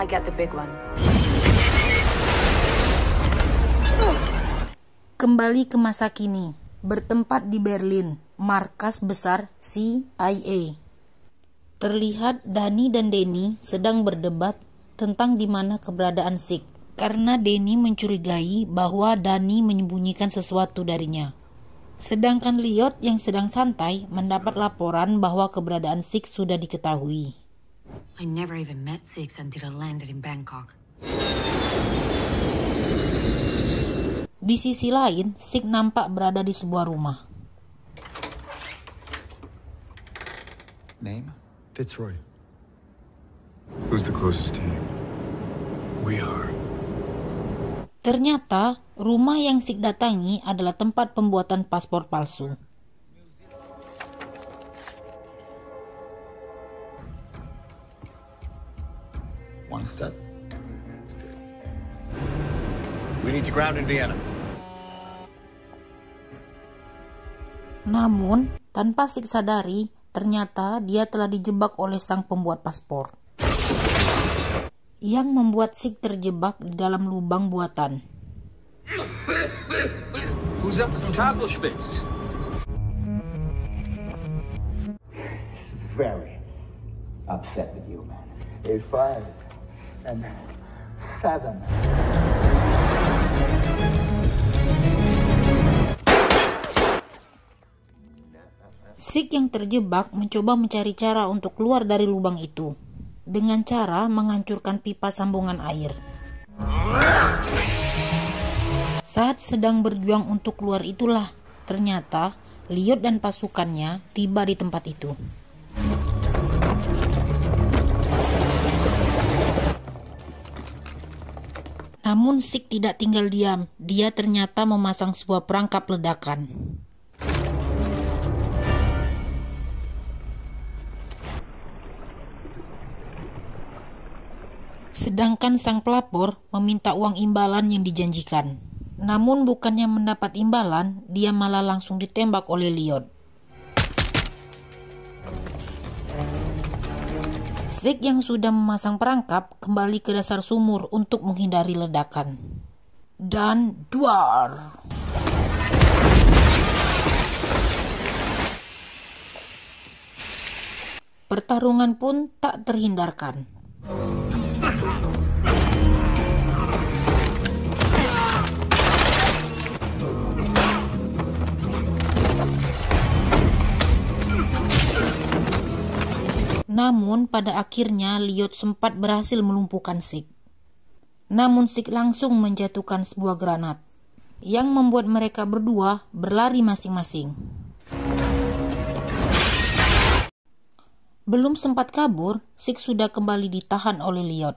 I get the big one. Kembali ke masa kini, bertempat di Berlin, markas besar CIA. Terlihat Dani dan Denny sedang berdebat tentang di mana keberadaan Sig, karena Denny mencurigai bahwa Dani menyembunyikan sesuatu darinya. Sedangkan Lyot yang sedang santai mendapat laporan bahwa keberadaan Sig sudah diketahui. I never even met Six until I landed in Bangkok. Di sisi lain, Sig nampak berada di sebuah rumah. Name? Fitzroy. Who's the closest to you? We are. Ternyata, rumah yang Sig datangi adalah tempat pembuatan paspor palsu. One step. That's good. We need to ground in Vienna. Namun, tanpa Sig sadari, ternyata dia telah dijebak oleh sang pembuat paspor, yang membuat Sig terjebak di dalam lubang buatan. Who's up with some Tafelspitz? Very upset with you, man. A 5 and 7. Sig yang terjebak mencoba mencari cara untuk keluar dari lubang itu, dengan cara menghancurkan pipa sambungan air. Saat sedang berjuang untuk keluar itulah, ternyata Lyot dan pasukannya tiba di tempat itu. Namun Sig tidak tinggal diam, dia ternyata memasang sebuah perangkap ledakan. Sedangkan sang pelapor meminta uang imbalan yang dijanjikan. Namun bukannya mendapat imbalan, dia malah langsung ditembak oleh Lyot. Sig yang sudah memasang perangkap kembali ke dasar sumur untuk menghindari ledakan. Dan duar! Pertarungan pun tak terhindarkan. Namun pada akhirnya Lyot sempat berhasil melumpuhkan Sig. Namun Sig langsung menjatuhkan sebuah granat, yang membuat mereka berdua berlari masing-masing. Belum sempat kabur, Sig sudah kembali ditahan oleh Lyot.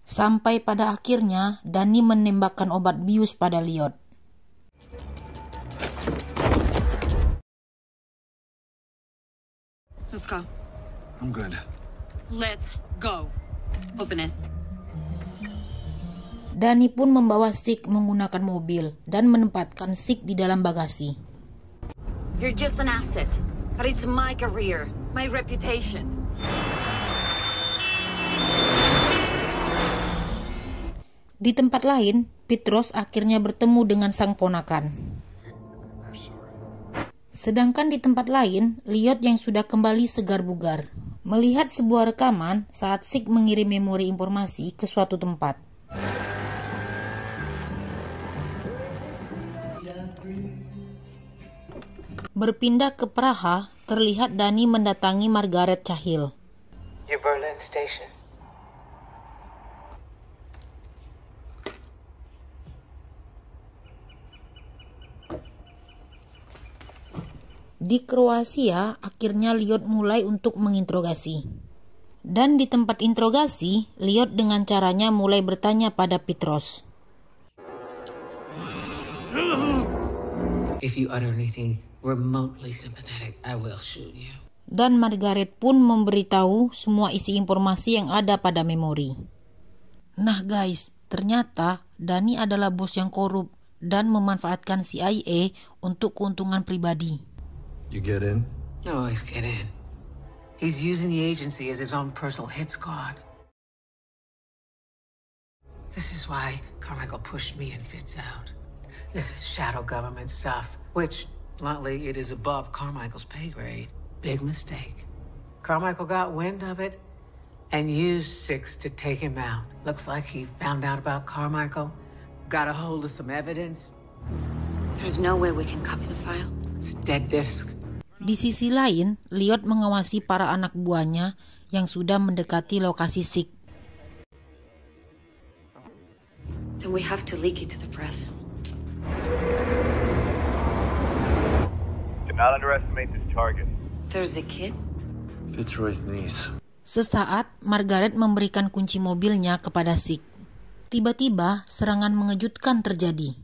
Sampai pada akhirnya Dani menembakkan obat bius pada Lyot. Let's go. I'm good. Let's go. Open it. Dani pun membawa Sig menggunakan mobil dan menempatkan Sig di dalam bagasi. You're just an asset, but it's my career, my reputation. Di tempat lain, Petros akhirnya bertemu dengan sang ponakan. Sedangkan di tempat lain, Lyot yang sudah kembali segar bugar melihat sebuah rekaman saat Sig mengirim memori informasi ke suatu tempat. Berpindah ke Praha, terlihat Dani mendatangi Margaret Cahill. Your Berlin station. Di Kroasia, akhirnya Lyot mulai untuk menginterogasi. Dan di tempat interogasi, Lyot dengan caranya mulai bertanya pada Petros. If you utter anything remotely sympathetic, I will shoot you. Dan Margaret pun memberitahu semua isi informasi yang ada pada memori. Nah guys, ternyata Dani adalah bos yang korup dan memanfaatkan CIA untuk keuntungan pribadi. You get in? No, he's get in. He's using the agency as his own personal hit squad. This is why Carmichael pushed me and Fitz out. This is shadow government stuff, which, bluntly, it is above Carmichael's pay grade. Big mistake. Carmichael got wind of it and used Six to take him out. Looks like he found out about Carmichael, got a hold of some evidence. There's no way we can copy the file. It's a dead disc. Di sisi lain, Liot mengawasi para anak buahnya yang sudah mendekati lokasi Sig. Then we have to leak it to the press. Do not underestimate this target. There's a kid? Fitzroy's niece. Sesaat, Margaret memberikan kunci mobilnya kepada Sig. Tiba-tiba, serangan mengejutkan terjadi.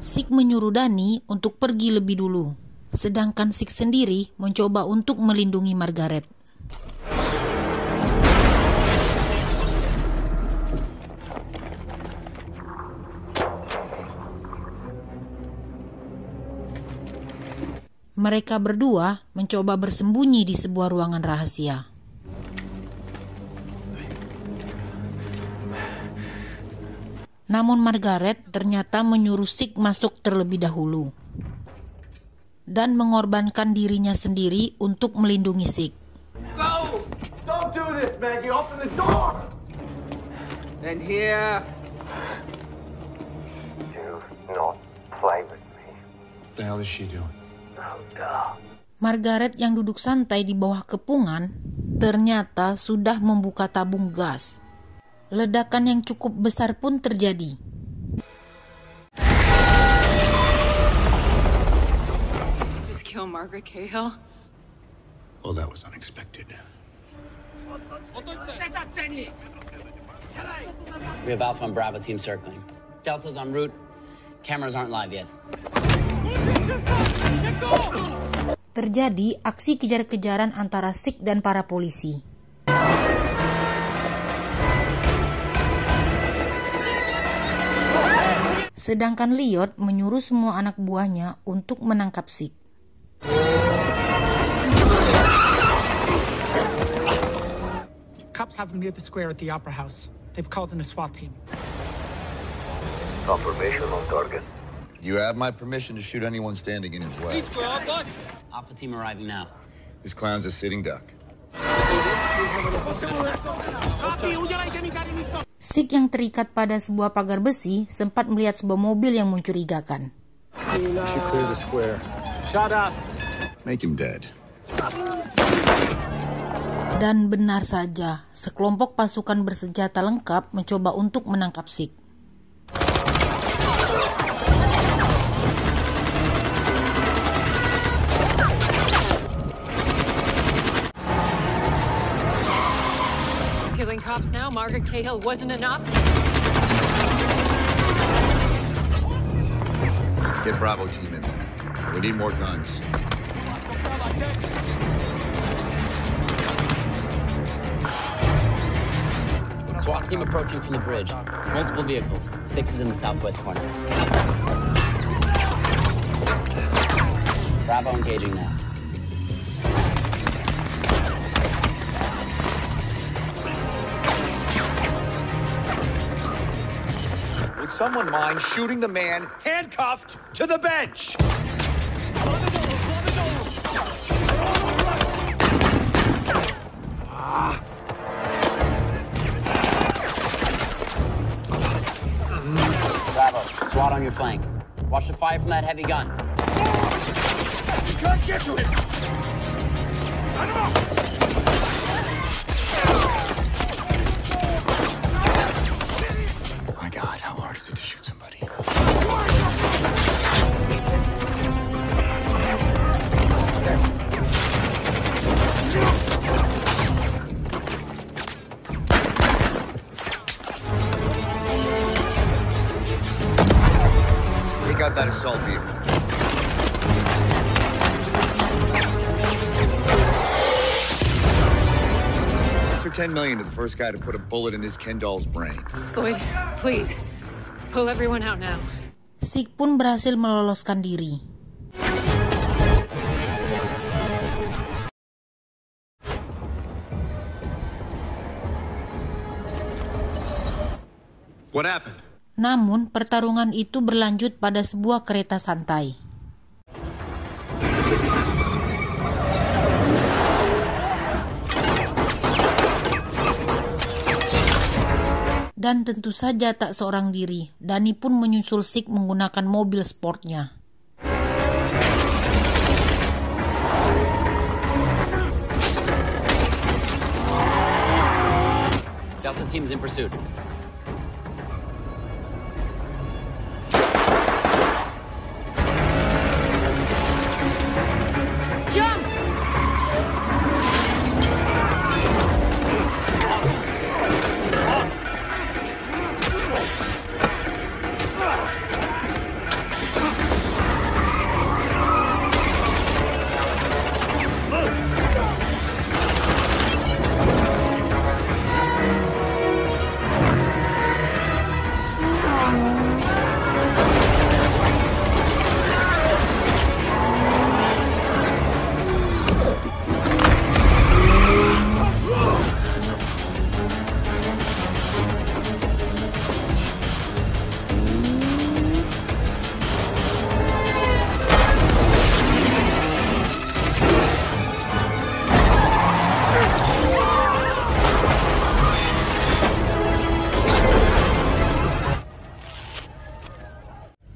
Sig menyuruh Dani untuk pergi lebih dulu, sedangkan Sig sendiri mencoba untuk melindungi Margaret. Mereka berdua mencoba bersembunyi di sebuah ruangan rahasia. Namun Margaret ternyata menyuruh Sig masuk terlebih dahulu dan mengorbankan dirinya sendiri untuk melindungi Sig. Go! Don't do this, Maggie! Open the door! And here... Do not play with me. What the hell is she doing? Oh, duh. Margaret yang duduk santai di bawah kepungan ternyata sudah membuka tabung gas. Ledakan yang cukup besar pun terjadi. Just kill Margaret Cahill? Well, that was unexpected. We have Alpha and Bravo team circling. Delta's en route. Cameras aren't live yet. Terjadi aksi kejar-kejaran antara Sig dan para polisi. Sedangkan Liot menyuruh semua anak buahnya untuk menangkap Sig. Cops have him near the square at the Opera House. They've called in a SWAT team. Confirmation on target. You have my permission to shoot anyone standing in his way. Alpha team arriving now. This clown's a sitting duck. Sig yang terikat pada sebuah pagar besi sempat melihat sebuah mobil yang mencurigakan. You should clear the square. Shut up! Make him dead. Dan benar saja, sekelompok pasukan bersenjata lengkap mencoba untuk menangkap Sig. Killing cops now, Margaret Cahill wasn't enough? Get Bravo team in there. We need more guns. SWAT team approaching from the bridge. Multiple vehicles. 6 is in the southwest corner. Bravo engaging now. Would someone mind shooting the man handcuffed to the bench? Bravo, SWAT on your flank. Watch the fire from that heavy gun. You can't get to him! My God, how hard is it to shoot somebody? Take out that assault vehicle. offer 10 million to the first guy to put a bullet in this Ken doll's brain. Lloyd, please, pull everyone out now. Sig pun berhasil meloloskan diri. What happened? Namun, pertarungan itu berlanjut pada sebuah kereta santai. Dan tentu saja tak seorang diri, Danny pun menyusul Sig menggunakan mobil sportnya. Delta team's in pursuit. Jump!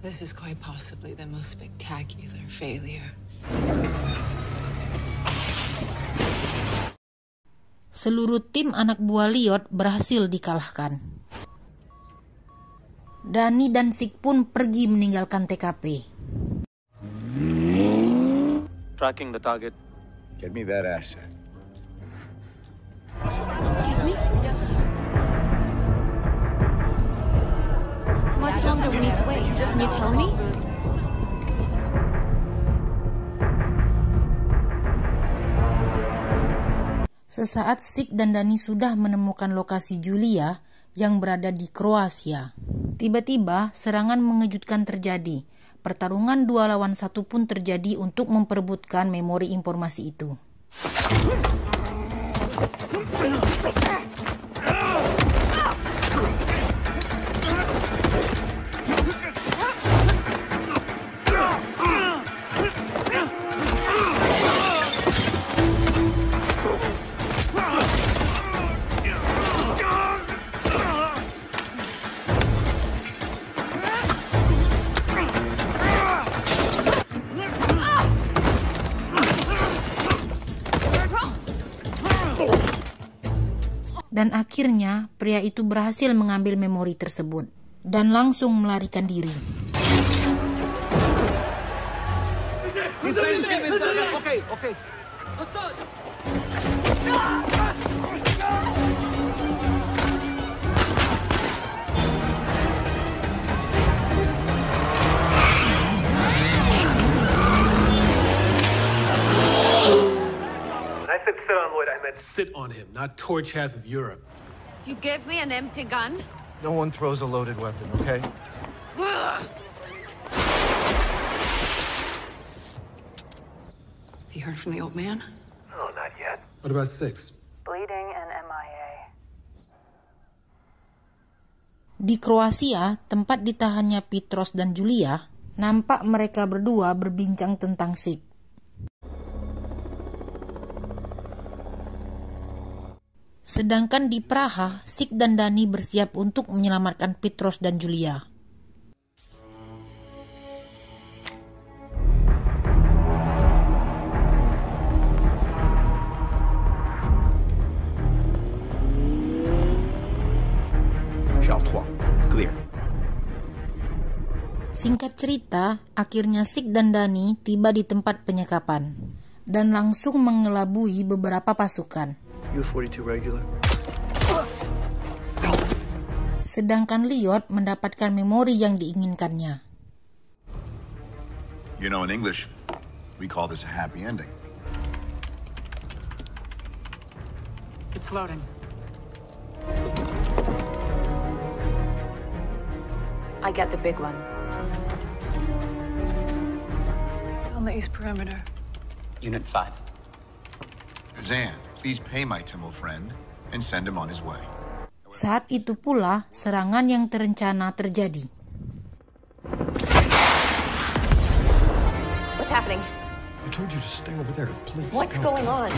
This is quite possibly the most spectacular failure. Seluruh tim anak buah Lloyd berhasil dikalahkan. Danny dan Sig pun pergi meninggalkan TKP. Tracking the target. Get me that asset. Excuse me? Yes. Much longer we need to wait. Can you tell me? Sesaat Sig dan Danny sudah menemukan lokasi Julia yang berada di Kroasia. Tiba-tiba serangan mengejutkan terjadi. Pertarungan 2 lawan 1 pun terjadi untuk memperebutkan memori informasi itu. Dan akhirnya pria itu berhasil mengambil memori tersebut dan langsung melarikan diri. Okay. I said sit on Lloyd, I meant sit on him, not torch half of Europe. You gave me an empty gun? No one throws a loaded weapon, okay? Ugh. Have you heard from the old man? Oh, not yet. What about 6? Bleeding and MIA. Di Kroasia, tempat ditahannya Petros dan Julia, nampak mereka berdua berbincang tentang Sig. Sedangkan di Praha, Sig dan Danny bersiap untuk menyelamatkan Petros dan Julia. Clear. Singkat cerita, akhirnya Sig dan Danny tiba di tempat penyekapan dan langsung mengelabui beberapa pasukan. U-42 regular. Sedangkan Lloyd mendapatkan memori yang diinginkannya. You know, in English, we call this a happy ending. It's loading. I get the big one. It's on the east perimeter. Unit 5. Zan, please pay my Timel friend and send him on his way. Saat itu pula serangan yang terencana terjadi. What's happening? I told you to stay over there, please. What's going on?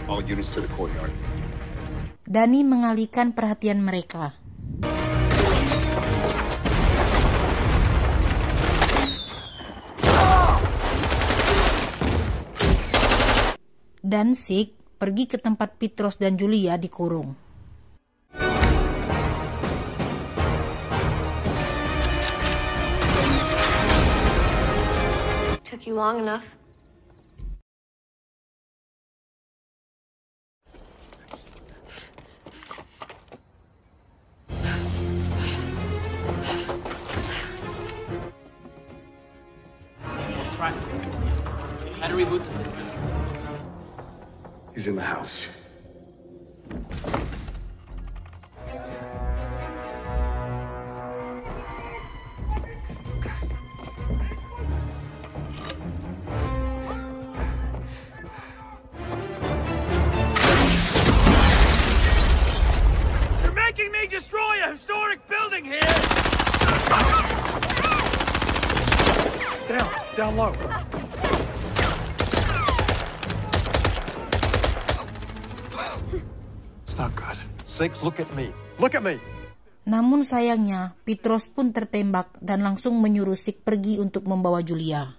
All units to the courtyard. Danny mengalihkan perhatian mereka. Dan Sig pergi ke tempat Petros dan Julia dikurung. Took you long enough. Try. How to reboot the system. He's in the house. You're making me destroy a historic building here! Down low. It's not good. Six, look at me. Look at me! Namun sayangnya, Petros pun tertembak dan langsung menyuruh Sig pergi untuk membawa Julia.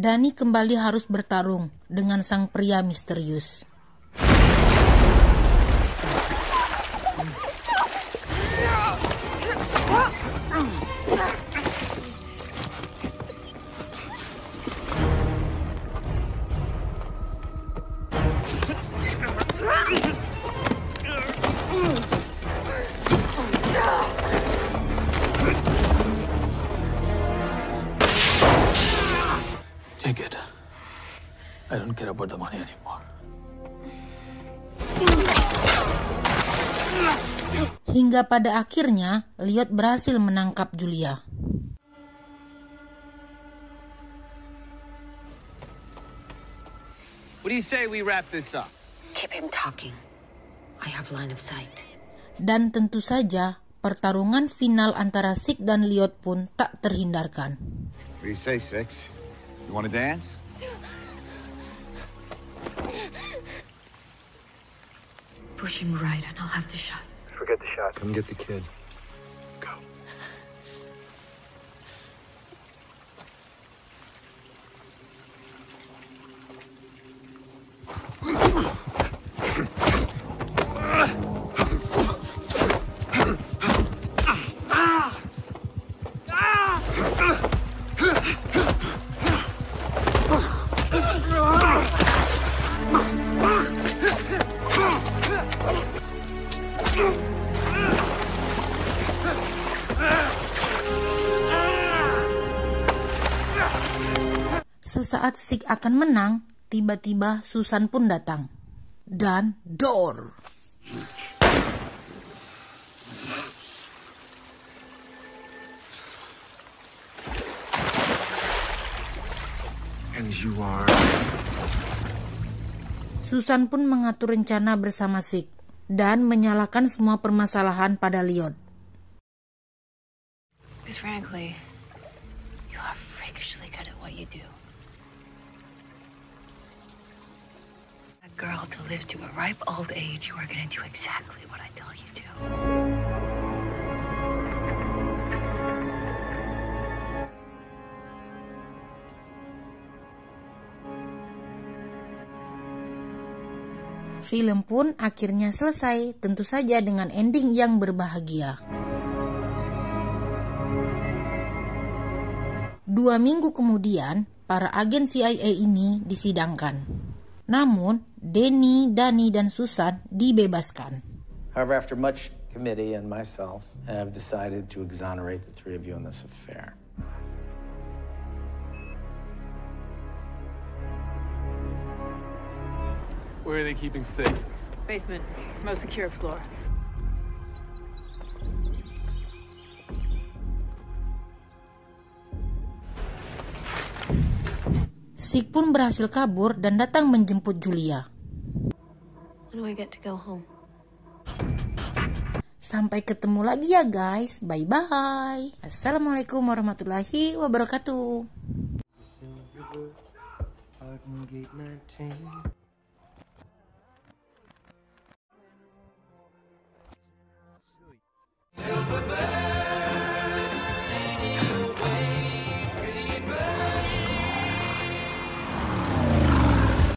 Danny kembali harus bertarung dengan sang pria misterius. Take it. I don't care about the money anymore. Hingga pada akhirnya, Liot berhasil menangkap Julia. What do you say we wrap this up? Keep him talking. I have line of sight. Dan tentu saja, pertarungan final antara Sig dan Liot pun tak terhindarkan. What do you say, Six? You want to dance? Push him right and I'll have the shot. Forget the shot. Come get the kid. Go. Sesaat Sig akan menang, tiba-tiba Susan pun datang. Dan door. And you are... Susan pun mengatur rencana bersama Sig dan menyalahkan semua permasalahan pada Liot. Because frankly, you are freakishly good at what you do. A girl to live to a ripe old age, you are going to do exactly what I tell you to. Film pun akhirnya selesai, tentu saja dengan ending yang berbahagia. 2 minggu kemudian, para agen CIA ini disidangkan. Namun, Danny, Dani, dan Susan dibebaskan. However, after much committee and myself have decided to exonerate the three of you in this affair. Where are they keeping 6? Basement, most secure floor. Sig pun berhasil kabur dan datang menjemput Julia. When do I get to go home? Sampai ketemu lagi ya guys. Bye-bye. Assalamualaikum warahmatullahi wabarakatuh.